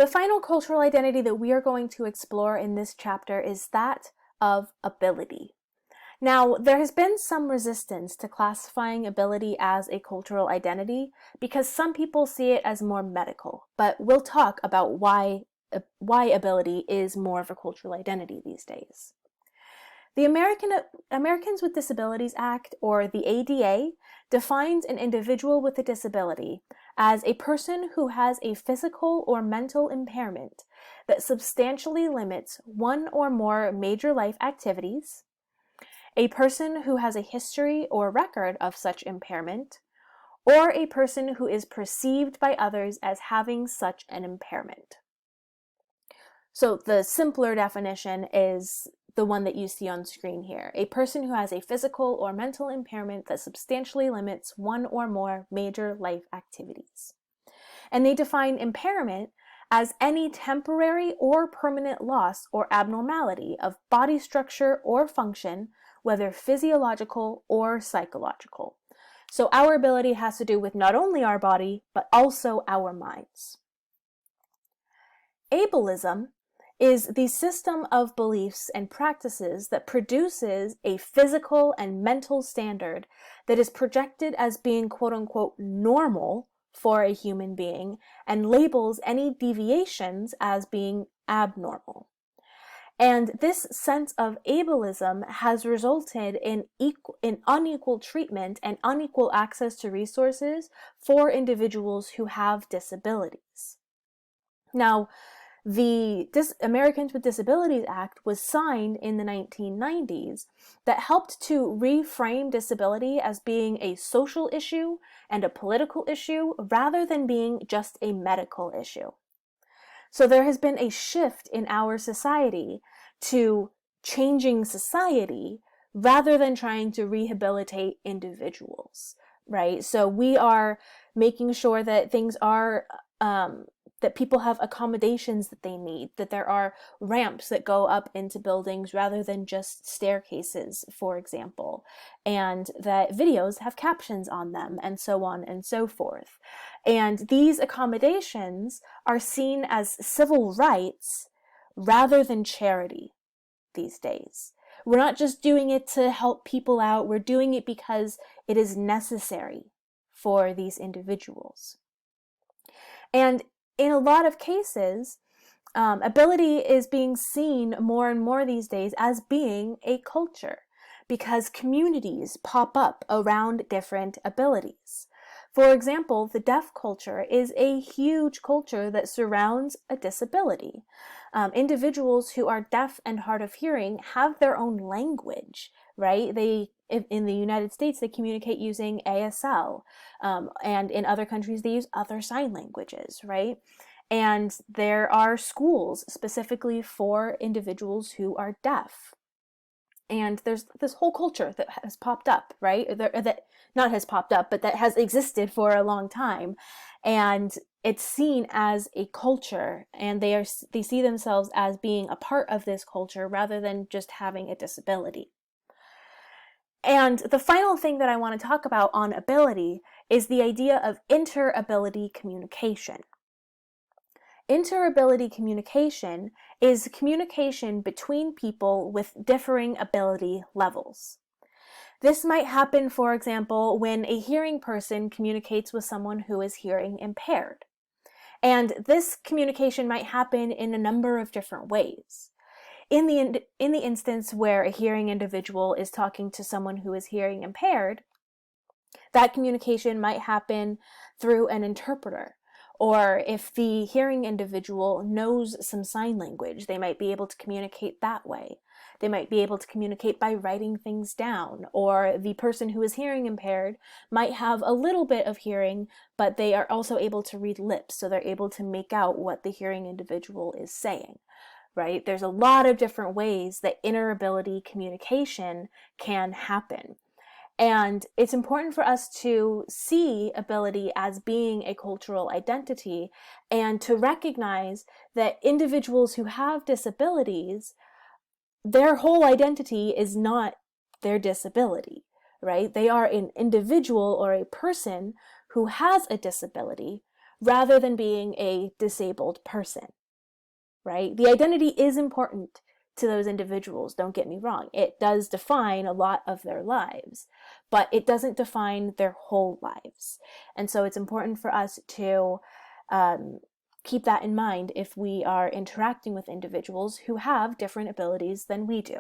The final cultural identity that we are going to explore in this chapter is that of ability. Now, there has been some resistance to classifying ability as a cultural identity because some people see it as more medical, but we'll talk about why ability is more of a cultural identity these days. The Americans with Disabilities Act, or the ADA, defines an individual with a disability as a person who has a physical or mental impairment that substantially limits one or more major life activities, a person who has a history or record of such impairment, or a person who is perceived by others as having such an impairment. So the simpler definition is the one that you see on screen here. A person who has a physical or mental impairment that substantially limits one or more major life activities. And they define impairment as any temporary or permanent loss or abnormality of body structure or function, whether physiological or psychological. So our ability has to do with not only our body, but also our minds. Ableism is the system of beliefs and practices that produces a physical and mental standard that is projected as being quote-unquote normal for a human being and labels any deviations as being abnormal. And this sense of ableism has resulted in unequal treatment and unequal access to resources for individuals who have disabilities. Now, the Americans with Disabilities Act was signed in the 1990s that helped to reframe disability as being a social issue and a political issue rather than being just a medical issue. So there has been a shift in our society to changing society rather than trying to rehabilitate individuals, right? So we are making sure that things are that people have accommodations that they need, that there are ramps that go up into buildings rather than just staircases, for example, and that videos have captions on them, and so on and so forth. And these accommodations are seen as civil rights rather than charity these days. We're not just doing it to help people out, we're doing it because it is necessary for these individuals. And in a lot of cases, ability is being seen more and more these days as being a culture because communities pop up around different abilities. For example, the deaf culture is a huge culture that surrounds a disability. Individuals who are deaf and hard of hearing have their own language, right? In the United States, they communicate using ASL, and in other countries, they use other sign languages, right? And there are schools specifically for individuals who are deaf. And there's this whole culture that has popped up, right? That not has popped up, but that has existed for a long time. And it's seen as a culture, and they see themselves as being a part of this culture rather than just having a disability. And the final thing that I want to talk about on ability is the idea of interability communication. Interability communication is communication between people with differing ability levels. This might happen, for example, when a hearing person communicates with someone who is hearing impaired. And this communication might happen in a number of different ways. In the instance where a hearing individual is talking to someone who is hearing impaired, that communication might happen through an interpreter. Or if the hearing individual knows some sign language, they might be able to communicate that way. They might be able to communicate by writing things down. Or the person who is hearing impaired might have a little bit of hearing, but they are also able to read lips, so they're able to make out what the hearing individual is saying. Right? There's a lot of different ways that interability communication can happen. And it's important for us to see ability as being a cultural identity and to recognize that individuals who have disabilities, their whole identity is not their disability, right? They are an individual or a person who has a disability rather than being a disabled person, right? The identity is important to those individuals, don't get me wrong. It does define a lot of their lives, but it doesn't define their whole lives. And so it's important for us to keep that in mind if we are interacting with individuals who have different abilities than we do.